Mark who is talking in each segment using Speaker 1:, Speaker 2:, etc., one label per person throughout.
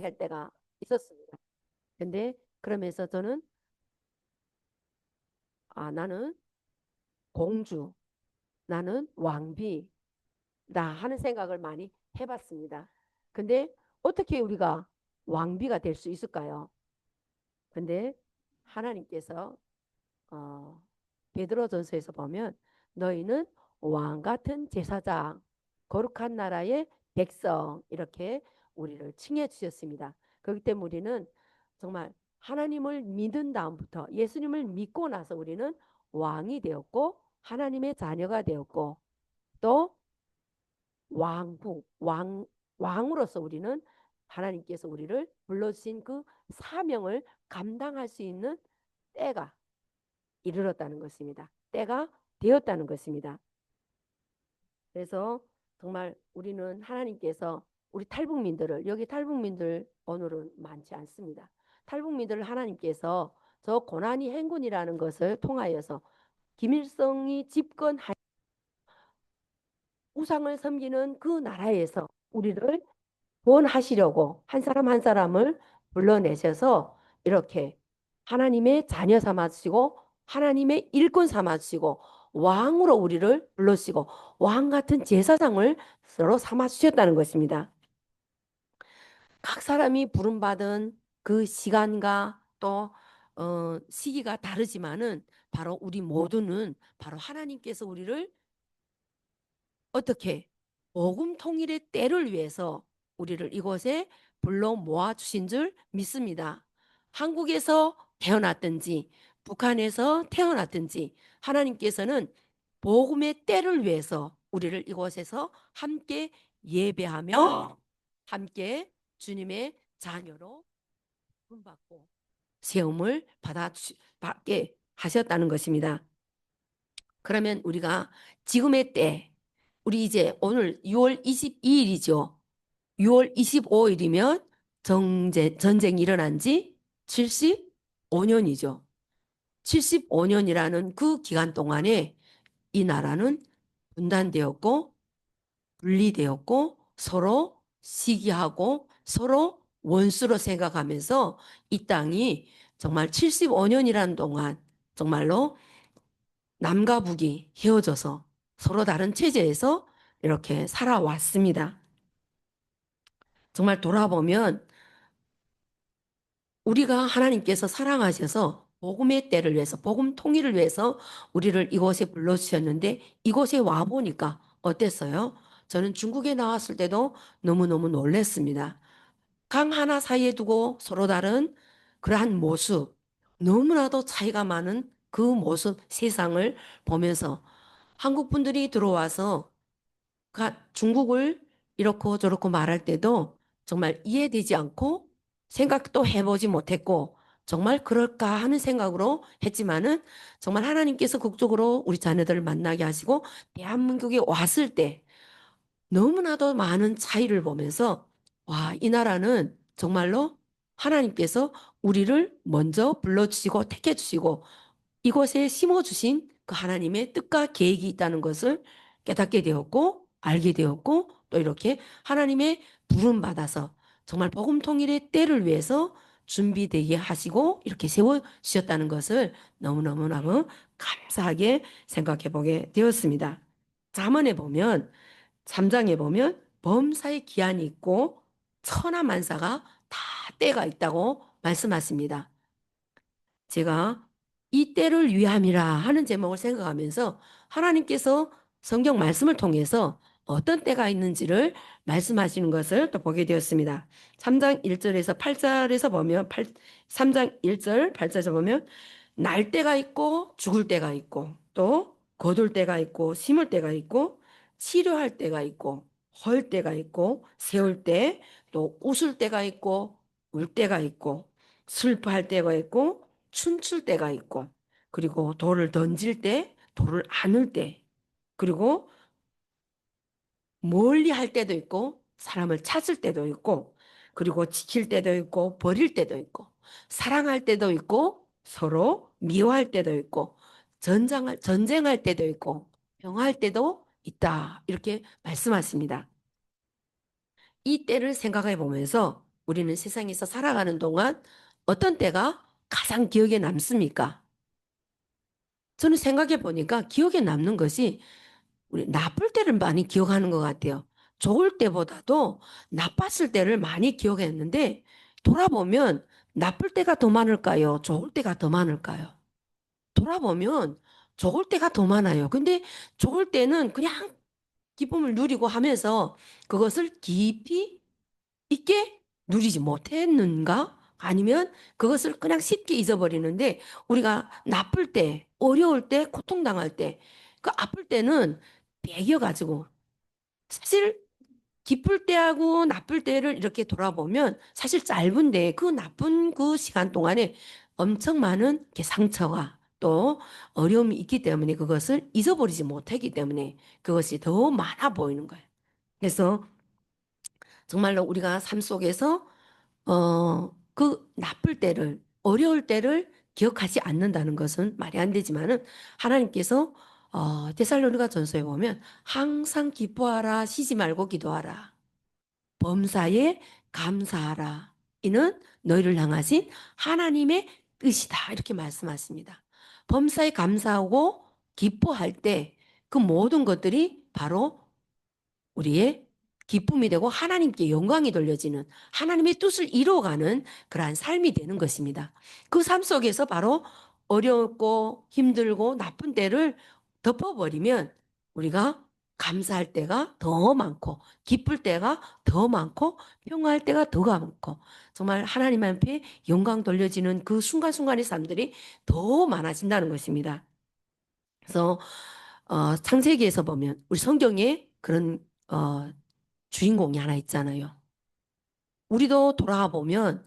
Speaker 1: 될 때가 있었습니다. 근데 그러면서 저는 나는 공주, 나는 왕비, 나 하는 생각을 많이 해봤습니다. 근데 어떻게 우리가 왕비가 될 수 있을까요? 근데 하나님께서 어, 베드로전서에서 보면 너희는 왕 같은 제사장, 거룩한 나라의 백성 이렇게 우리를 칭해 주셨습니다. 그렇기 때문에 우리는 정말 하나님을 믿은 다음부터 예수님을 믿고 나서 우리는 왕이 되었고 하나님의 자녀가 되었고 또 왕으로서 우리는 하나님께서 우리를 불러주신 그 사명을 감당할 수 있는 때가 이르렀다는 것입니다. 때가 되었다는 것입니다. 그래서 정말 우리는 하나님께서 우리 탈북민들을 여기 탈북민들 오늘은 많지 않습니다. 탈북민들을 하나님께서 저 고난이 행군이라는 것을 통하여서 김일성이 집권한 우상을 섬기는 그 나라에서 우리를 구원하시려고 한 사람 한 사람을 불러내셔서 이렇게 하나님의 자녀 삼아주시고 하나님의 일꾼 삼아주시고 왕으로 우리를 불러주시고 왕 같은 제사장을 서로 삼아주셨다는 것입니다. 각 사람이 부름받은 그 시간과 또 시기가 다르지만은 바로 우리 모두는 바로 하나님께서 우리를 어떻게 복음 통일의 때를 위해서 우리를 이곳에 불러 모아 주신 줄 믿습니다. 한국에서 태어났든지 북한에서 태어났든지 하나님께서는 복음의 때를 위해서 우리를 이곳에서 함께 예배하며 함께 주님의 자녀로 부름받고 세움을 받게 하셨다는 것입니다. 그러면 우리가 지금의 때 우리 이제 오늘 6월 22일이죠. 6월 25일이면 전쟁이 일어난 지 75년이죠. 75년이라는 그 기간 동안에 이 나라는 분단되었고 분리되었고 서로 시기하고 서로 원수로 생각하면서 이 땅이 정말 75년이라는 동안 정말로 남과 북이 헤어져서 서로 다른 체제에서 이렇게 살아왔습니다. 정말 돌아보면 우리가 하나님께서 사랑하셔서 복음의 때를 위해서 복음 통일을 위해서 우리를 이곳에 불러주셨는데 이곳에 와보니까 어땠어요? 저는 중국에 나왔을 때도 너무너무 놀랐습니다. 강 하나 사이에 두고 서로 다른 그러한 모습, 너무나도 차이가 많은 그 모습, 세상을 보면서 한국 분들이 들어와서 중국을 이렇고 저렇고 말할 때도 정말 이해되지 않고 생각도 해보지 못했고 정말 그럴까 하는 생각으로 했지만은 정말 하나님께서 극적으로 우리 자녀들을 만나게 하시고 대한민국에 왔을 때 너무나도 많은 차이를 보면서 와, 이 나라는 정말로 하나님께서 우리를 먼저 불러주시고 택해주시고 이곳에 심어주신 그 하나님의 뜻과 계획이 있다는 것을 깨닫게 되었고 알게 되었고 또 이렇게 하나님의 부름받아서 정말 복음 통일의 때를 위해서 준비되게 하시고 이렇게 세워주셨다는 것을 너무너무너무 감사하게 생각해 보게 되었습니다. 잠언에 보면 3장에 보면 범사의 기한이 있고 천하만사가 다 때가 있다고 말씀하십니다. 제가 이 때를 위함이라 하는 제목을 생각하면서 하나님께서 성경 말씀을 통해서 어떤 때가 있는지를 말씀하시는 것을 또 보게 되었습니다. 3장 1절에서 8절에서 보면 3장 1절 8절에서 보면 날 때가 있고 죽을 때가 있고 또 거둘 때가 있고 심을 때가 있고 치료할 때가 있고 헐 때가 있고 세울 때 또 웃을 때가 있고 울 때가 있고 슬퍼할 때가 있고 춤출 때가 있고 그리고 돌을 던질 때 돌을 안을 때 그리고 멀리 할 때도 있고 사람을 찾을 때도 있고 그리고 지킬 때도 있고 버릴 때도 있고 사랑할 때도 있고 서로 미워할 때도 있고 전쟁할 때도 있고 평화할 때도 있다 이렇게 말씀하십니다. 이 때를 생각해 보면서 우리는 세상에서 살아가는 동안 어떤 때가 가장 기억에 남습니까? 저는 생각해 보니까 기억에 남는 것이 우리 나쁠 때를 많이 기억하는 것 같아요. 좋을 때보다도 나빴을 때를 많이 기억했는데 돌아보면 나쁠 때가 더 많을까요? 좋을 때가 더 많을까요? 돌아보면 좋을 때가 더 많아요. 근데 좋을 때는 그냥 기쁨을 누리고 하면서 그것을 깊이 있게 누리지 못했는가? 아니면 그것을 그냥 쉽게 잊어버리는데 우리가 나쁠 때, 어려울 때, 고통당할 때, 그 아플 때는 배겨가지고 사실 기쁠 때하고 나쁠 때를 이렇게 돌아보면 사실 짧은데 그 나쁜 그 시간 동안에 엄청 많은 이렇게 상처가 또 어려움이 있기 때문에 그것을 잊어버리지 못하기 때문에 그것이 더 많아 보이는 거예요. 그래서 정말로 우리가 삶 속에서 그 나쁠 때를 어려울 때를 기억하지 않는다는 것은 말이 안 되지만은 하나님께서 데살로니가 전서에 보면 항상 기뻐하라 쉬지 말고 기도하라 범사에 감사하라 이는 너희를 향하신 하나님의 뜻이다 이렇게 말씀하십니다. 범사에 감사하고 기뻐할 때 그 모든 것들이 바로 우리의 기쁨이 되고 하나님께 영광이 돌려지는 하나님의 뜻을 이루어가는 그러한 삶이 되는 것입니다. 그 삶 속에서 바로 어렵고 힘들고 나쁜 때를 덮어버리면 우리가 감사할 때가 더 많고 기쁠 때가 더 많고 평화할 때가 더 많고 정말 하나님 앞에 영광 돌려지는 그 순간순간의 삶들이 더 많아진다는 것입니다. 그래서 창세기에서 보면 우리 성경에 그런 주인공이 하나 있잖아요. 우리도 돌아와 보면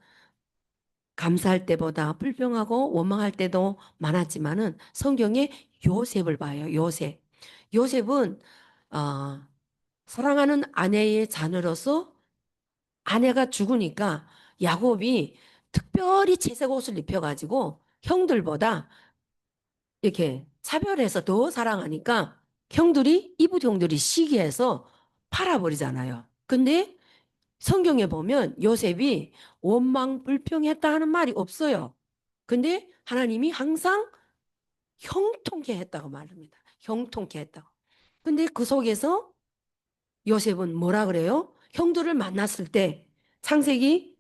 Speaker 1: 감사할 때보다 불평하고 원망할 때도 많았지만은 성경에 요셉을 봐요. 요셉. 요셉은 어, 사랑하는 아내의 자녀로서 아내가 죽으니까 야곱이 특별히 채색 옷을 입혀가지고 형들보다 이렇게 차별해서 더 사랑하니까 형들이 이웃 형들이 시기해서 팔아버리잖아요. 근데 성경에 보면 요셉이 원망 불평했다 하는 말이 없어요. 근데 하나님이 항상 형통케 했다고 말합니다. 형통케 했다고. 근데 그 속에서 요셉은 뭐라 그래요? 형들을 만났을 때 창세기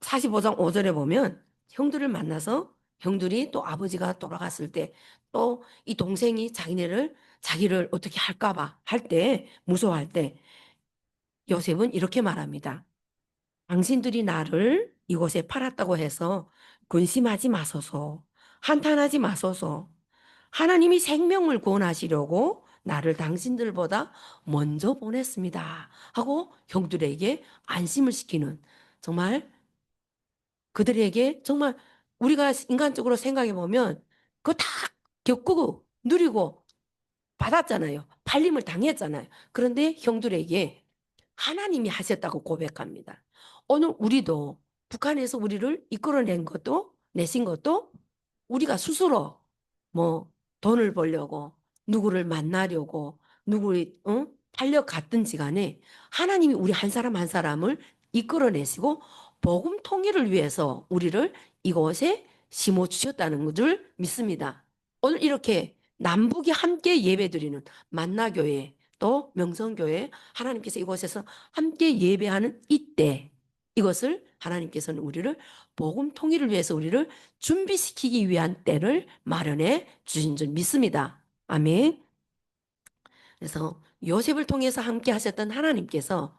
Speaker 1: 45장 5절에 보면 형들을 만나서 형들이 또 아버지가 돌아갔을 때 또 이 동생이 자기를 어떻게 할까 봐 할 때 무서워할 때 요셉은 이렇게 말합니다. 당신들이 나를 이곳에 팔았다고 해서 근심하지 마소서, 한탄하지 마소서. 하나님이 생명을 구원하시려고 나를 당신들보다 먼저 보냈습니다. 하고 형들에게 안심을 시키는 정말 그들에게 정말 우리가 인간적으로 생각해 보면 그거 다 겪고 누리고 받았잖아요. 팔림을 당했잖아요. 그런데 형들에게 하나님이 하셨다고 고백합니다. 오늘 우리도 북한에서 우리를 이끌어낸 것도 내신 것도 우리가 스스로 뭐 돈을 벌려고 누구를 만나려고 누구를 팔려갔든지 간에 하나님이 우리 한 사람 한 사람을 이끌어내시고 복음 통일을 위해서 우리를 이곳에 심어 주셨다는 것을 믿습니다. 오늘 이렇게 남북이 함께 예배드리는 만나교회 또 명성교회 하나님께서 이곳에서 함께 예배하는 이때 이것을 하나님께서는 우리를 복음 통일을 위해서 우리를 준비시키기 위한 때를 마련해 주신 줄 믿습니다. 아멘. 그래서 요셉을 통해서 함께 하셨던 하나님께서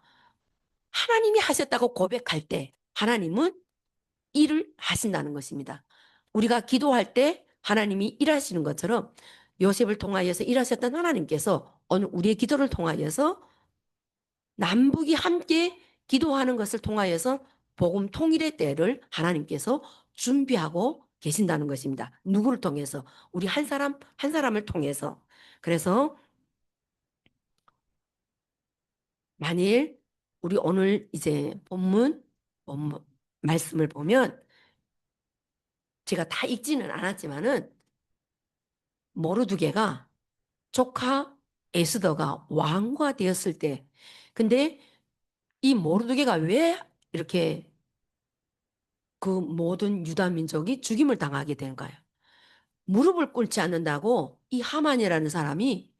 Speaker 1: 하나님이 하셨다고 고백할 때 하나님은 일을 하신다는 것입니다. 우리가 기도할 때 하나님이 일하시는 것처럼 요셉을 통하여서 일하셨던 하나님께서 오늘 우리의 기도를 통하여서 남북이 함께 기도하는 것을 통하여서 복음 통일의 때를 하나님께서 준비하고 계신다는 것입니다. 누구를 통해서? 우리 한 사람 한 사람을 통해서. 그래서 만일 우리 오늘 이제 본문 말씀을 보면 제가 다 읽지는 않았지만은 모르드게가 조카 에스더가 왕과 되었을 때 근데 이 모르드게가 왜 이렇게 그 모든 유다 민족이 죽임을 당하게 된가요? 무릎을 꿇지 않는다고 이 하만이라는 사람이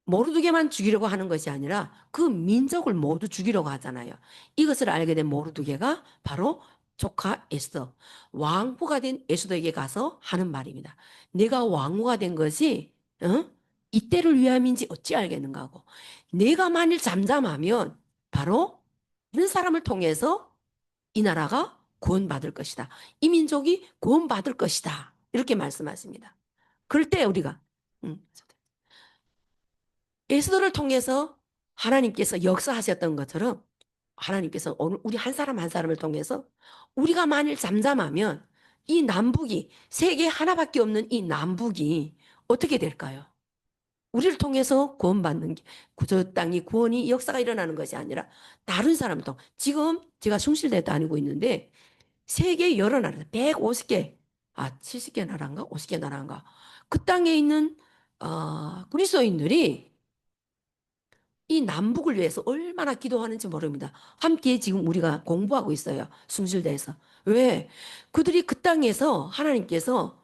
Speaker 1: 모르드게만 죽이려고 하는 것이 아니라 그 민족을 모두 죽이려고 하잖아요. 이것을 알게 된 모르드게가 바로 조카 에스더, 왕후가 된 에스더에게 가서 하는 말입니다. 내가 왕후가 된 것이 이때를 위함인지 어찌 알겠는가 하고, 내가 만일 잠잠하면 바로 다른 사람을 통해서 이 나라가 구원받을 것이다. 이 민족이 구원받을 것이다. 이렇게 말씀하십니다. 그럴 때 우리가 에스더를 통해서 하나님께서 역사하셨던 것처럼 하나님께서 오늘 우리 한 사람 한 사람을 통해서 우리가 만일 잠잠하면 이 남북이 세계 하나밖에 없는 이 남북이 어떻게 될까요? 우리를 통해서 구원받는 게 저 땅이 구원이 역사가 일어나는 것이 아니라 다른 사람을 통 지금 제가 숭실대에 다니고 있는데 세계 여러 나라 150개 70개 나라인가 50개 나라인가 그 땅에 있는 그리스도인들이 이 남북을 위해서 얼마나 기도하는지 모릅니다. 함께 지금 우리가 공부하고 있어요. 숭실대에서. 왜? 그들이 그 땅에서 하나님께서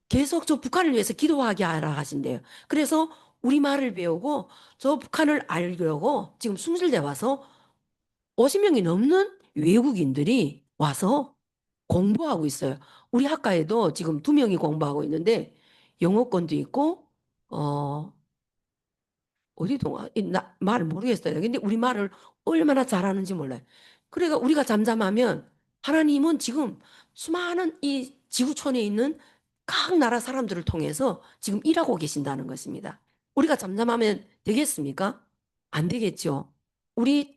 Speaker 1: 계속 저 북한을 위해서 기도하게 하라 하신대요. 그래서 우리말을 배우고 저 북한을 알려고 지금 숭실대 와서 50명이 넘는 외국인들이 와서 공부하고 있어요. 우리 학과에도 지금 2명이 공부하고 있는데 영어권도 있고 어 어디 동아 말을 모르겠어요. 근데 우리 말을 얼마나 잘하는지 몰라요. 그러니까 우리가 잠잠하면 하나님은 지금 수많은 이 지구촌에 있는 각 나라 사람들을 통해서 지금 일하고 계신다는 것입니다. 우리가 잠잠하면 되겠습니까? 안 되겠죠.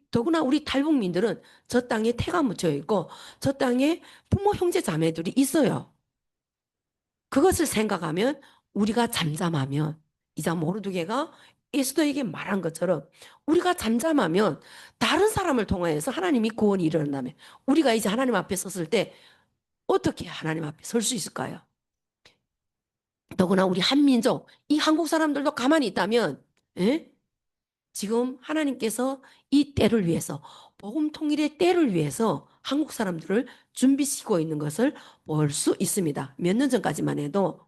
Speaker 1: 더구나 우리 탈북민들은 저 땅에 태가 묻혀 있고 저 땅에 부모 형제 자매들이 있어요. 그것을 생각하면 우리가 잠잠하면 이자 모르드게가 에스더에게 말한 것처럼 우리가 잠잠하면 다른 사람을 통해서 하나님이 구원이 일어난다면 우리가 이제 하나님 앞에 섰을 때 어떻게 하나님 앞에 설 수 있을까요? 더구나 우리 한민족, 이 한국 사람들도 가만히 있다면 예? 지금 하나님께서 이 때를 위해서 복음 통일의 때를 위해서 한국 사람들을 준비시키고 있는 것을 볼 수 있습니다. 몇 년 전까지만 해도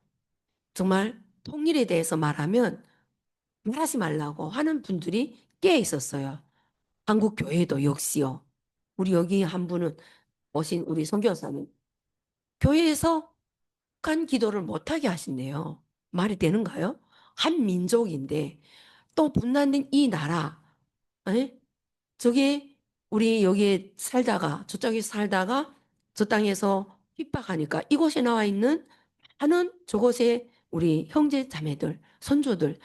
Speaker 1: 정말 통일에 대해서 말하면 말하지 말라고 하는 분들이 꽤 있었어요. 한국 교회도 역시요. 우리 여기 한 분은 오신 우리 선교사님 교회에서 간 기도를 못하게 하신대요. 말이 되는가요? 한 민족인데 또 분단된 이 나라, 에? 저게 우리 여기에 살다가 저쪽에 살다가 저 땅에서 핍박하니까 이곳에 나와 있는 하는 저곳에 우리 형제 자매들, 선조들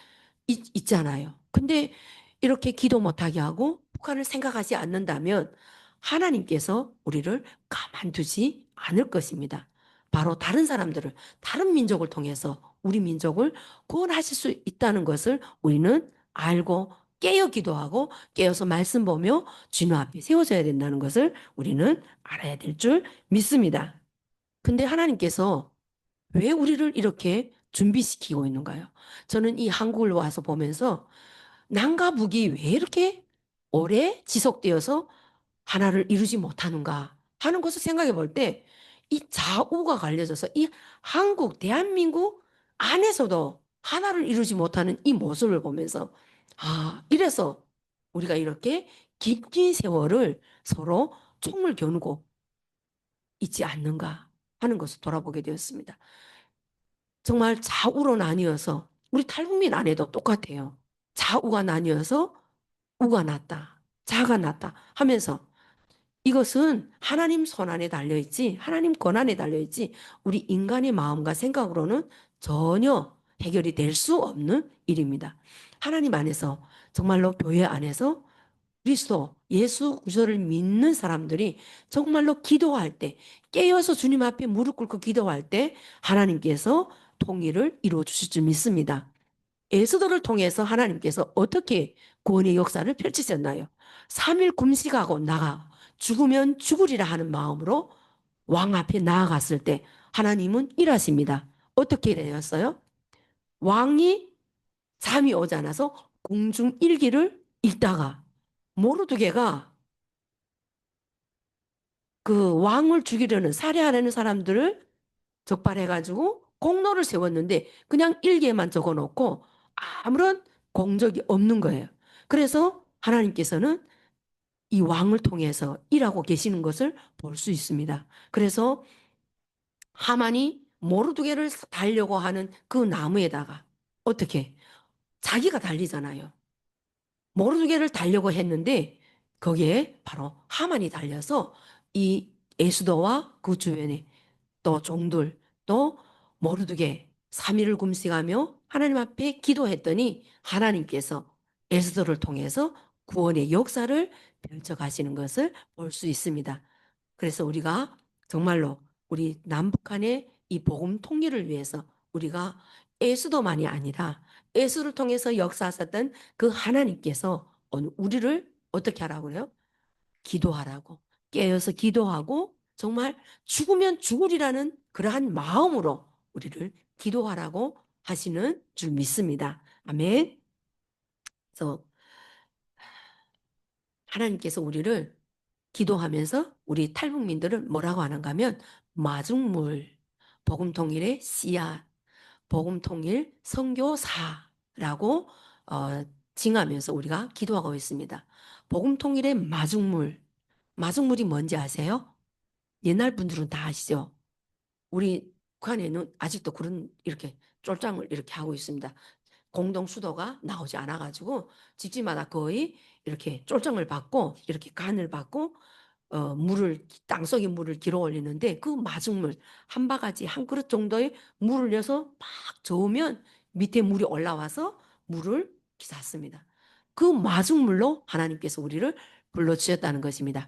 Speaker 1: 있잖아요. 근데 이렇게 기도 못하게 하고 북한을 생각하지 않는다면 하나님께서 우리를 가만두지 않을 것입니다. 바로 다른 사람들을, 다른 민족을 통해서 우리 민족을 구원하실 수 있다는 것을 우리는 알고 깨어 기도하고 깨어서 말씀 보며 주님 앞에 세워져야 된다는 것을 우리는 알아야 될 줄 믿습니다. 근데 하나님께서 왜 우리를 이렇게 준비시키고 있는가요? 저는 이 한국을 와서 보면서 남과 북이 왜 이렇게 오래 지속되어서 하나를 이루지 못하는가 하는 것을 생각해 볼 때 이 좌우가 갈려져서 이 한국, 대한민국 안에서도 하나를 이루지 못하는 이 모습을 보면서 이래서 우리가 이렇게 긴 세월을 서로 총을 겨누고 있지 않는가 하는 것을 돌아보게 되었습니다. 정말 좌우로 나뉘어서 우리 탈북민 안에도 똑같아요. 좌우가 나뉘어서 우가 났다. 자가 났다 하면서 이것은 하나님 손안에 달려있지 하나님 권한에 달려있지 우리 인간의 마음과 생각으로는 전혀 해결이 될 수 없는 일입니다. 하나님 안에서 정말로 교회 안에서 그리스도 예수 구조를 믿는 사람들이 정말로 기도할 때 깨어서 주님 앞에 무릎 꿇고 기도할 때 하나님께서 통일을 이루어 주실 줄 믿습니다. 에스더를 통해서 하나님께서 어떻게 구원의 역사를 펼치셨나요? 3일 금식하고 나가 죽으면 죽으리라 하는 마음으로 왕 앞에 나아갔을 때 하나님은 일하십니다. 어떻게 되었어요? 왕이 잠이 오지 않아서 공중 일기를 읽다가 모르드게가 그 왕을 죽이려는 살해하려는 사람들을 적발해가지고 공로를 세웠는데 그냥 일개만 적어놓고 아무런 공적이 없는 거예요. 그래서 하나님께서는 이 왕을 통해서 일하고 계시는 것을 볼 수 있습니다. 그래서 하만이 모르드게를 달려고 하는 그 나무에다가 어떻게 자기가 달리잖아요. 모르드게를 달려고 했는데 거기에 바로 하만이 달려서 이 에스더와 그 주변에 또 종들 또 모르드게 3일을 금식하며 하나님 앞에 기도했더니 하나님께서 에스더를 통해서 구원의 역사를 펼쳐가시는 것을 볼 수 있습니다. 그래서 우리가 정말로 우리 남북한의 이 복음 통일을 위해서 우리가 에스더만이 아니라 에스더를 통해서 역사하셨던 그 하나님께서 우리를 어떻게 하라고 그래요? 기도하라고 깨어서 기도하고 정말 죽으면 죽으리라는 그러한 마음으로 우리를 기도하라고 하시는 줄 믿습니다. 아멘. 그래서 하나님께서 우리를 기도하면서 우리 탈북민들을 뭐라고 하는가 하면 마중물, 복음통일의 씨앗, 복음통일 선교사라고 칭하면서 우리가 기도하고 있습니다. 복음통일의 마중물, 마중물이 뭔지 아세요? 옛날 분들은 다 아시죠? 우리 북한에는 아직도 그런 이렇게 쫄장을 이렇게 하고 있습니다. 공동 수도가 나오지 않아가지고 집집마다 거의 이렇게 쫄장을 받고 이렇게 간을 받고 물을 땅속에 물을 길어 올리는데 그 마중물 한 바가지 한 그릇 정도의 물을 넣어서 막 저으면 밑에 물이 올라와서 물을 기샀습니다. 그 마중물로 하나님께서 우리를 불러주셨다는 것입니다.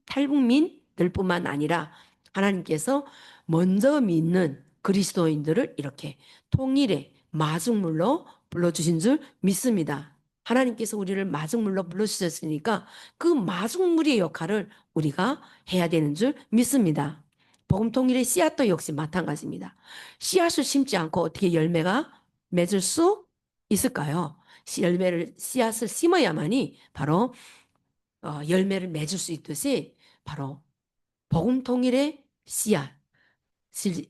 Speaker 1: 탈북민들뿐만 아니라 하나님께서 먼저 믿는 그리스도인들을 이렇게 통일의 마중물로 불러주신 줄 믿습니다. 하나님께서 우리를 마중물로 불러주셨으니까 그 마중물의 역할을 우리가 해야 되는 줄 믿습니다. 복음 통일의 씨앗도 역시 마찬가지입니다. 씨앗을 심지 않고 어떻게 열매가 맺을 수 있을까요? 씨앗을 심어야만이 바로 열매를 맺을 수 있듯이 바로 복음 통일의 씨앗,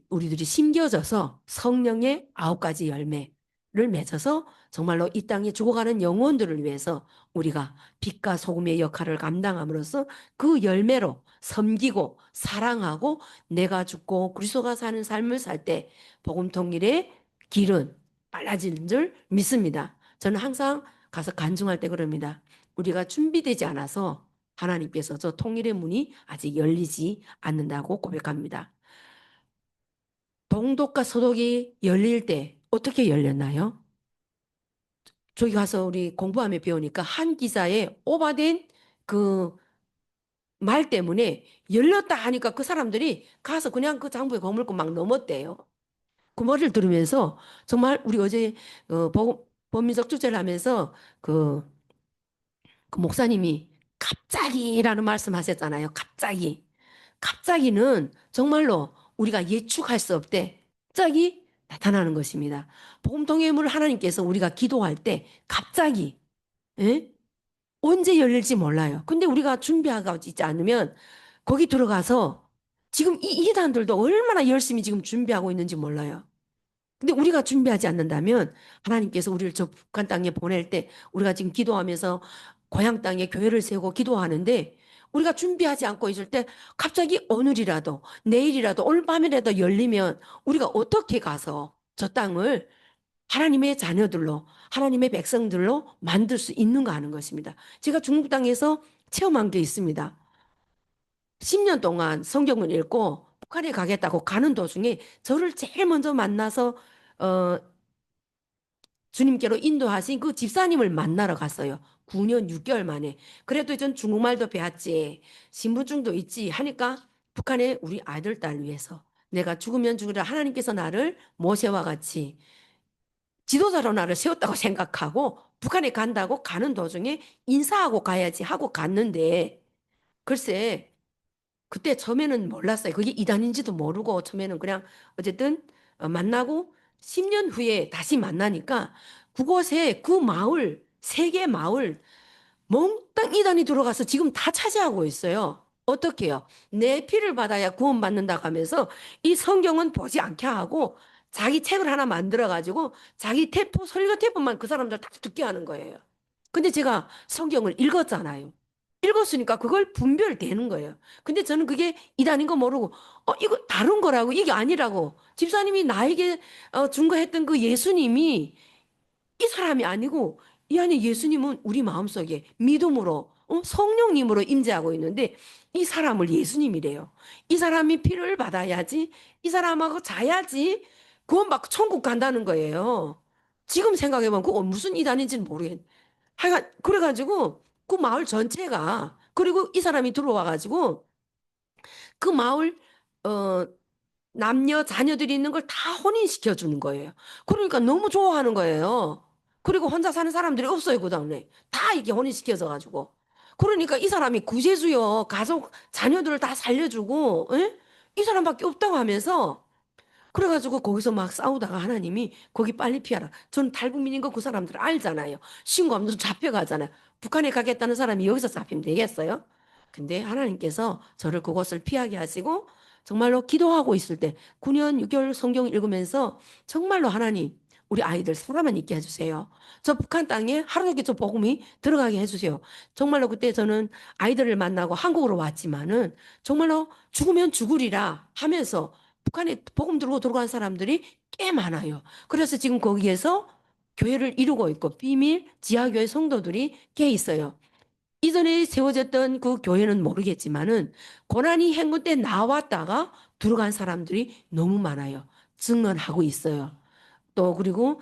Speaker 1: 우리들이 심겨져서 성령의 9가지 열매를 맺어서 정말로 이 땅에 죽어가는 영혼들을 위해서 우리가 빛과 소금의 역할을 감당함으로써 그 열매로 섬기고 사랑하고 내가 죽고 그리스도가 사는 삶을 살 때 복음 통일의 길은 빨라지는 줄 믿습니다. 저는 항상 가서 간증할 때 그럽니다. 우리가 준비되지 않아서 하나님께서 저 통일의 문이 아직 열리지 않는다고 고백합니다. 동독과 서독이 열릴 때 어떻게 열렸나요? 저기 가서 우리 공부하며 배우니까 한 기사에 오바된 그 말 때문에 열렸다 하니까 그 사람들이 가서 그냥 그 장부에 거물고 막 넘었대요. 그 말을 들으면서 정말 우리 어제 범민석 주제를 하면서 그 목사님이 갑자기라는 말씀하셨잖아요. 갑자기. 갑자기는 정말로 우리가 예측할 수 없대. 갑자기 나타나는 것입니다. 복음통행을 하나님께서 우리가 기도할 때 갑자기 예? 언제 열릴지 몰라요. 근데 우리가 준비하고 있지 않으면 거기 들어가서 지금 이 이단들도 얼마나 열심히 지금 준비하고 있는지 몰라요. 근데 우리가 준비하지 않는다면 하나님께서 우리를 저 북한 땅에 보낼 때 우리가 지금 기도하면서 고향 땅에 교회를 세우고 기도하는데 우리가 준비하지 않고 있을 때 갑자기 오늘이라도 내일이라도 오늘 밤이라도 열리면 우리가 어떻게 가서 저 땅을 하나님의 자녀들로 하나님의 백성들로 만들 수 있는가 하는 것입니다. 제가 중국 땅에서 체험한 게 있습니다. 10년 동안 성경을 읽고 북한에 가겠다고 가는 도중에 저를 제일 먼저 만나서 어, 주님께로 인도하신 그 집사님을 만나러 갔어요. 9년 6개월 만에. 그래도 전 중국말도 배웠지. 신분증도 있지 하니까 북한에 우리 아들 딸 위해서 내가 죽으면 죽으라 하나님께서 나를 모세와 같이 지도자로 나를 세웠다고 생각하고 북한에 간다고 가는 도중에 인사하고 가야지 하고 갔는데 글쎄 그때 처음에는 몰랐어요. 그게 이단인지도 모르고 처음에는 그냥 어쨌든 만나고 10년 후에 다시 만나니까 그곳에 그 마을, 세계 마을 몽땅 이단이 들어가서 지금 다 차지하고 있어요. 어떻게 해요? 내 피를 받아야 구원받는다고 하면서 이 성경은 보지 않게 하고 자기 책을 하나 만들어 가지고 자기 테이프 설교 테이프만 그 사람들 다 듣게 하는 거예요. 근데 제가 성경을 읽었잖아요. 읽었으니까 그걸 분별되는 거예요. 근데 저는 그게 이단인 거 모르고 이거 다른 거라고 이게 아니라고 집사님이 나에게 증거했던 그 예수님이 이 사람이 아니고 이 안에 예수님은 우리 마음속에 믿음으로 성령님으로 임재하고 있는데 이 사람을 예수님이래요. 이 사람이 피를 받아야지 이 사람하고 자야지 구원받고 천국 간다는 거예요. 지금 생각해보면 그거 무슨 이단인지는 모르겠네. 하여간 그래가지고 그 마을 전체가 그리고 이 사람이 들어와가지고 그 마을 어 남녀 자녀들이 있는 걸 다 혼인시켜 주는 거예요. 그러니까 너무 좋아하는 거예요. 그리고 혼자 사는 사람들이 없어요, 그 다음에. 다 이렇게 혼인시켜져 가지고. 그러니까 이 사람이 구세주요, 가족, 자녀들을 다 살려주고, 예? 이 사람밖에 없다고 하면서 그래가지고 거기서 막 싸우다가 하나님이 거기 빨리 피하라. 전 탈북민인 거 그 사람들 알잖아요. 신고하면 잡혀가잖아요. 북한에 가겠다는 사람이 여기서 잡히면 되겠어요? 근데 하나님께서 저를 그곳을 피하게 하시고 정말로 기도하고 있을 때 9년 6개월 성경 읽으면서 정말로 하나님 우리 아이들 살아만 있게 해주세요. 저 북한 땅에 하루 종일 저 복음이 들어가게 해주세요. 정말로 그때 저는 아이들을 만나고 한국으로 왔지만은 정말로 죽으면 죽으리라 하면서 북한에 복음 들고 들어간 사람들이 꽤 많아요. 그래서 지금 거기에서 교회를 이루고 있고 비밀 지하교회 성도들이 꽤 있어요. 이전에 세워졌던 그 교회는 모르겠지만은 고난이 행군 때 나왔다가 들어간 사람들이 너무 많아요. 증언하고 있어요. 또 그리고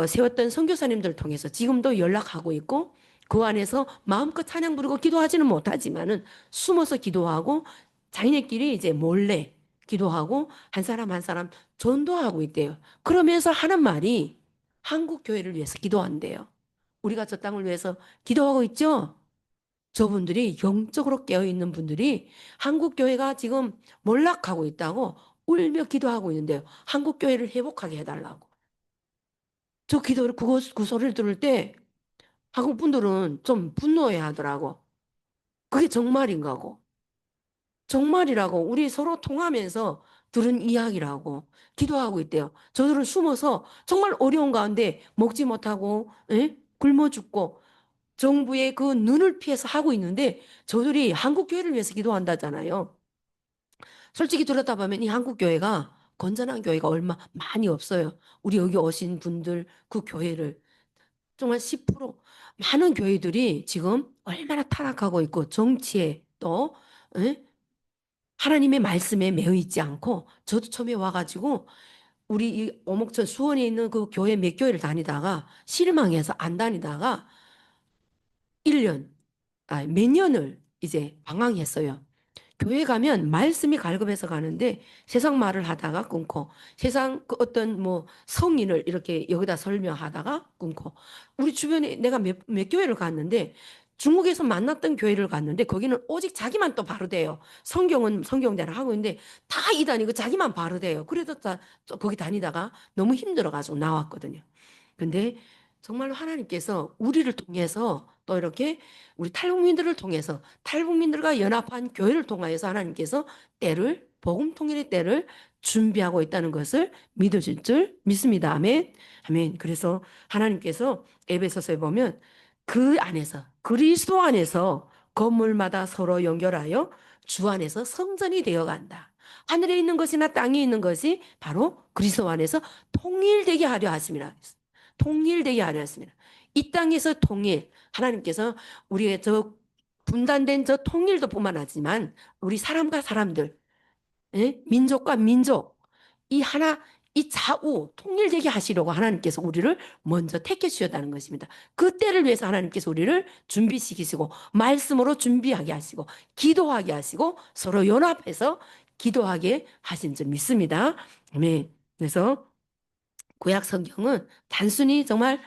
Speaker 1: 세웠던 선교사님들 통해서 지금도 연락하고 있고 그 안에서 마음껏 찬양 부르고 기도하지는 못하지만은 숨어서 기도하고 자기네끼리 이제 몰래 기도하고 한 사람 한 사람 전도하고 있대요. 그러면서 하는 말이 한국 교회를 위해서 기도한대요. 우리가 저 땅을 위해서 기도하고 있죠? 저분들이 영적으로 깨어있는 분들이 한국 교회가 지금 몰락하고 있다고 울며 기도하고 있는데요. 한국 교회를 회복하게 해달라고. 저 기도를 그 소리를 들을 때 한국 분들은 좀 분노해 하더라고. 그게 정말인가고. 정말이라고 우리 서로 통하면서 들은 이야기라고 기도하고 있대요. 저들은 숨어서 정말 어려운 가운데 먹지 못하고 굶어 죽고 정부의 그 눈을 피해서 하고 있는데 저들이 한국 교회를 위해서 기도한다잖아요. 솔직히 들었다 보면 이 한국 교회가 건전한 교회가 얼마 많이 없어요. 우리 여기 오신 분들 그 교회를 정말 10% 많은 교회들이 지금 얼마나 타락하고 있고 정치에 또 예? 하나님의 말씀에 매여 있지 않고 저도 처음에 와가지고 우리 이 오목천 수원에 있는 그 교회 몇 교회를 다니다가 실망해서 안 다니다가 1년, 몇 년을 이제 방황했어요. 교회 가면 말씀이 갈급해서 가는데 세상 말을 하다가 끊고 세상 그 어떤 뭐 성인을 이렇게 여기다 설명하다가 끊고 우리 주변에 내가 몇 교회를 갔는데 중국에서 만났던 교회를 갔는데 거기는 오직 자기만 또 바르대요. 성경은 성경대로 하고 있는데 다 이단이고 자기만 바르대요. 그래도 거기 다니다가 너무 힘들어가지고 나왔거든요. 근데 정말로 하나님께서 우리를 통해서 또 이렇게 우리 탈북민들을 통해서 탈북민들과 연합한 교회를 통하여서 하나님께서 때를 복음 통일의 때를 준비하고 있다는 것을 믿으실 줄 믿습니다. 아멘. 아멘. 그래서 하나님께서 에베소서에 보면 그 안에서 그리스도 안에서 건물마다 서로 연결하여 주 안에서 성전이 되어 간다. 하늘에 있는 것이나 땅에 있는 것이 바로 그리스도 안에서 통일되게 하려 하심이라. 통일되게 하려 했습니다. 이 땅에서 통일, 하나님께서 우리의 저 분단된 저 통일도 뿐만 아니지만 우리 사람과 사람들, 민족과 민족, 이 하나, 이 좌우 통일되게 하시려고 하나님께서 우리를 먼저 택해 주셨다는 것입니다. 그 때를 위해서 하나님께서 우리를 준비시키시고 말씀으로 준비하게 하시고 기도하게 하시고 서로 연합해서 기도하게 하신 줄 믿습니다. 아멘. 그래서 구약 성경은 단순히 정말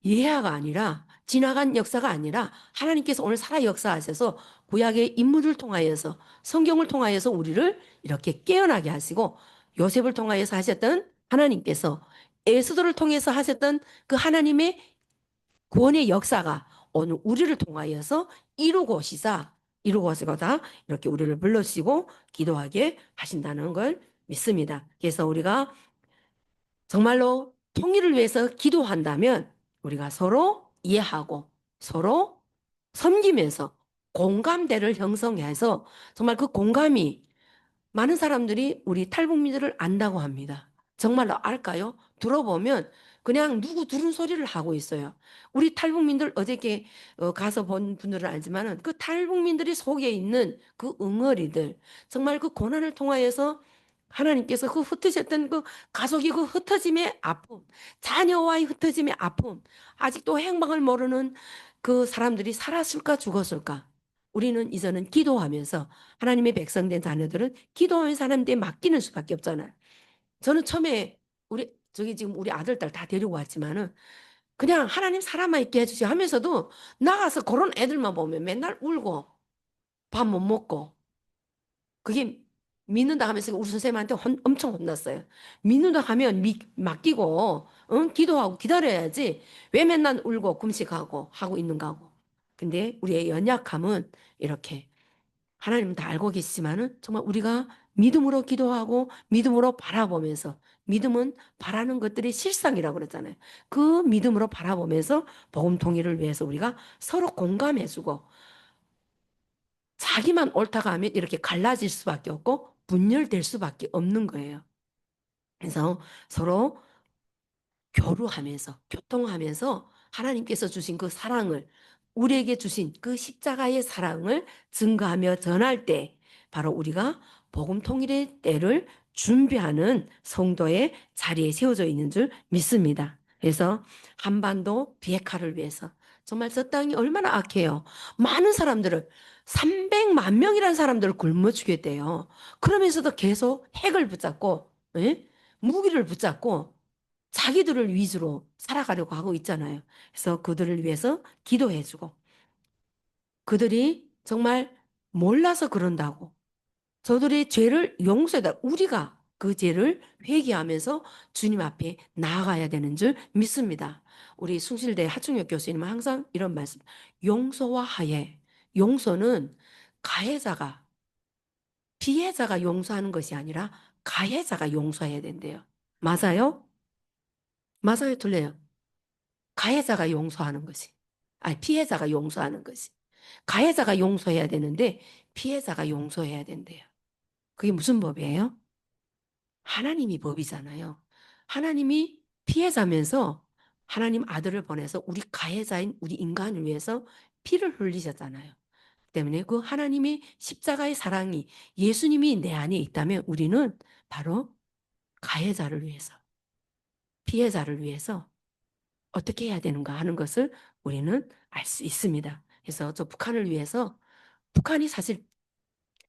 Speaker 1: 예하가 아니라 지나간 역사가 아니라 하나님께서 오늘 살아 역사하셔서 구약의 인물을 통하여서 성경을 통하여서 우리를 이렇게 깨어나게 하시고 요셉을 통하여서 하셨던 하나님께서 에스더를 통해서 하셨던 그 하나님의 구원의 역사가 오늘 우리를 통하여서 이루고 오시사 이루어지고자 이렇게 우리를 불러주시고 기도하게 하신다는 걸 믿습니다. 그래서 우리가 정말로 통일을 위해서 기도한다면 우리가 서로 이해하고 서로 섬기면서 공감대를 형성해서 정말 그 공감이 많은 사람들이 우리 탈북민들을 안다고 합니다. 정말로 알까요? 들어보면 그냥 누구 들은 소리를 하고 있어요. 우리 탈북민들 어저께 가서 본 분들은 알지만은 그 탈북민들이 속에 있는 그 응어리들 정말 그 고난을 통하여서 하나님께서 그 흩어졌던 그 가족이 그 흩어짐의 아픔, 자녀와의 흩어짐의 아픔, 아직도 행방을 모르는 그 사람들이 살았을까 죽었을까? 우리는 이제는 기도하면서 하나님의 백성된 자녀들은 기도하면서 하나님께 맡기는 수밖에 없잖아요. 저는 처음에 저기 지금 우리 아들, 딸 다 데리고 왔지만은 그냥 하나님 살아만 있게 해주시 하면서도 나가서 그런 애들만 보면 맨날 울고 밥 못 먹고 그게 믿는다 하면서 우리 선생님한테 엄청 혼났어요. 믿는다 하면 맡기고 응? 기도하고 기다려야지 왜 맨날 울고 금식하고 하고 있는가 하고. 근데 우리의 연약함은 이렇게 하나님은 다 알고 계시지만은 정말 우리가 믿음으로 기도하고 믿음으로 바라보면서 믿음은 바라는 것들이 실상이라고 그랬잖아요. 그 믿음으로 바라보면서 복음 통일을 위해서 우리가 서로 공감해주고 자기만 옳다고 하면 이렇게 갈라질 수밖에 없고 분열될 수밖에 없는 거예요. 그래서 서로 교류하면서 교통하면서 하나님께서 주신 그 사랑을 우리에게 주신 그 십자가의 사랑을 증거하며 전할 때 바로 우리가 복음 통일의 때를 준비하는 성도의 자리에 세워져 있는 줄 믿습니다. 그래서 한반도 비핵화를 위해서 정말 저 땅이 얼마나 악해요. 많은 사람들을 300만 명이라는 사람들을 굶어 죽였대요. 그러면서도 계속 핵을 붙잡고 예? 무기를 붙잡고 자기들을 위주로 살아가려고 하고 있잖아요. 그래서 그들을 위해서 기도해주고 그들이 정말 몰라서 그런다고 저들의 죄를 용서해다 우리가 그 죄를 회개하면서 주님 앞에 나아가야 되는 줄 믿습니다. 우리 숭실대 하충혁 교수님은 항상 이런 말씀 용서와 화해 용서는 가해자가 피해자가 용서하는 것이 아니라 가해자가 용서해야 된대요. 맞아요? 맞아요? 틀려요? 가해자가 용서하는 것이. 아니, 피해자가 용서하는 것이. 가해자가 용서해야 되는데 피해자가 용서해야 된대요. 그게 무슨 법이에요? 하나님이 법이잖아요. 하나님이 피해자면서 하나님 아들을 보내서 우리 가해자인 우리 인간을 위해서 피를 흘리셨잖아요. 때문에 그 하나님의 십자가의 사랑이 예수님이 내 안에 있다면 우리는 바로 가해자를 위해서, 피해자를 위해서 어떻게 해야 되는가 하는 것을 우리는 알 수 있습니다. 그래서 저 북한을 위해서 북한이 사실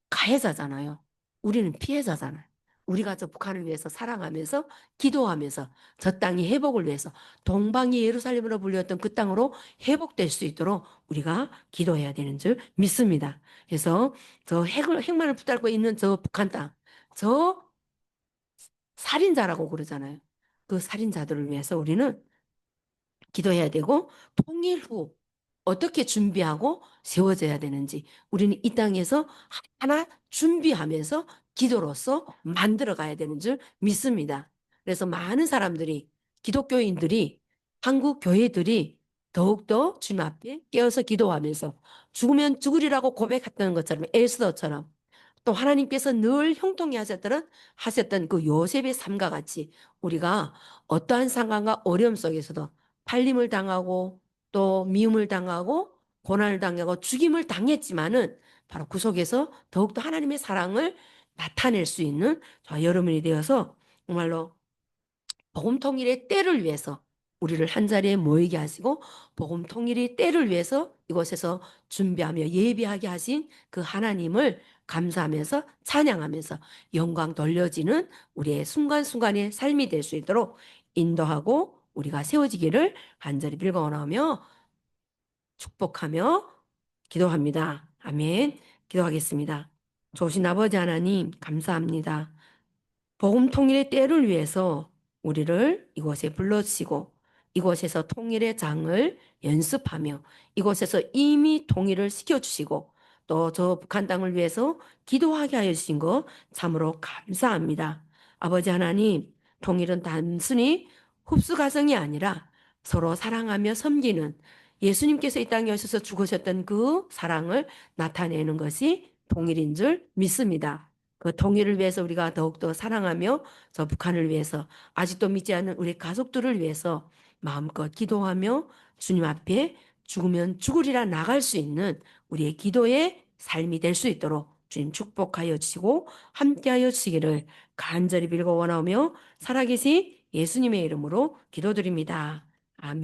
Speaker 1: 가해자잖아요. 우리는 피해자잖아요. 우리가 저 북한을 위해서 사랑하면서 기도하면서 저 땅이 회복을 위해서 동방이 예루살렘으로 불렸던 그 땅으로 회복될 수 있도록 우리가 기도해야 되는 줄 믿습니다. 그래서 저 핵만을 붙들고 있는 저 북한 땅, 저 살인자라고 그러잖아요. 그 살인자들을 위해서 우리는 기도해야 되고 통일 후 어떻게 준비하고 세워져야 되는지 우리는 이 땅에서 하나 준비하면서 기도로서 만들어 가야 되는 줄 믿습니다. 그래서 많은 사람들이 기독교인들이 한국 교회들이 더욱더 주님 앞에 깨어서 기도하면서 죽으면 죽으리라고 고백했던 것처럼 에스더처럼 또 하나님께서 늘 형통히 하셨던 그 요셉의 삶과 같이 우리가 어떠한 상황과 어려움 속에서도 팔림을 당하고 또 미움을 당하고 고난을 당하고 죽임을 당했지만은 바로 그 속에서 더욱더 하나님의 사랑을 나타낼 수 있는 저 여러분이 되어서 정말로 복음 통일의 때를 위해서 우리를 한자리에 모이게 하시고 복음 통일의 때를 위해서 이곳에서 준비하며 예비하게 하신 그 하나님을 감사하면서 찬양하면서 영광 돌려지는 우리의 순간순간의 삶이 될 수 있도록 인도하고 우리가 세워지기를 간절히 빌거원하며 축복하며 기도합니다. 아멘. 기도하겠습니다. 좋으신 아버지 하나님 감사합니다. 복음 통일의 때를 위해서 우리를 이곳에 불러주시고 이곳에서 통일의 장을 연습하며 이곳에서 이미 통일을 시켜주시고 또 저 북한 땅을 위해서 기도하게 하여 주신 거 참으로 감사합니다. 아버지 하나님, 통일은 단순히 흡수 가정이 아니라 서로 사랑하며 섬기는 예수님께서 이 땅에 오셔서 죽으셨던 그 사랑을 나타내는 것이 통일인 줄 믿습니다. 그 통일을 위해서 우리가 더욱더 사랑하며 저 북한을 위해서 아직도 믿지 않는 우리 가족들을 위해서 마음껏 기도하며 주님 앞에 죽으면 죽으리라 나갈 수 있는 우리의 기도의 삶이 될 수 있도록 주님 축복하여 주시고 함께하여 주시기를 간절히 빌고 원하며 살아계신 예수님의 이름으로 기도드립니다. 아멘.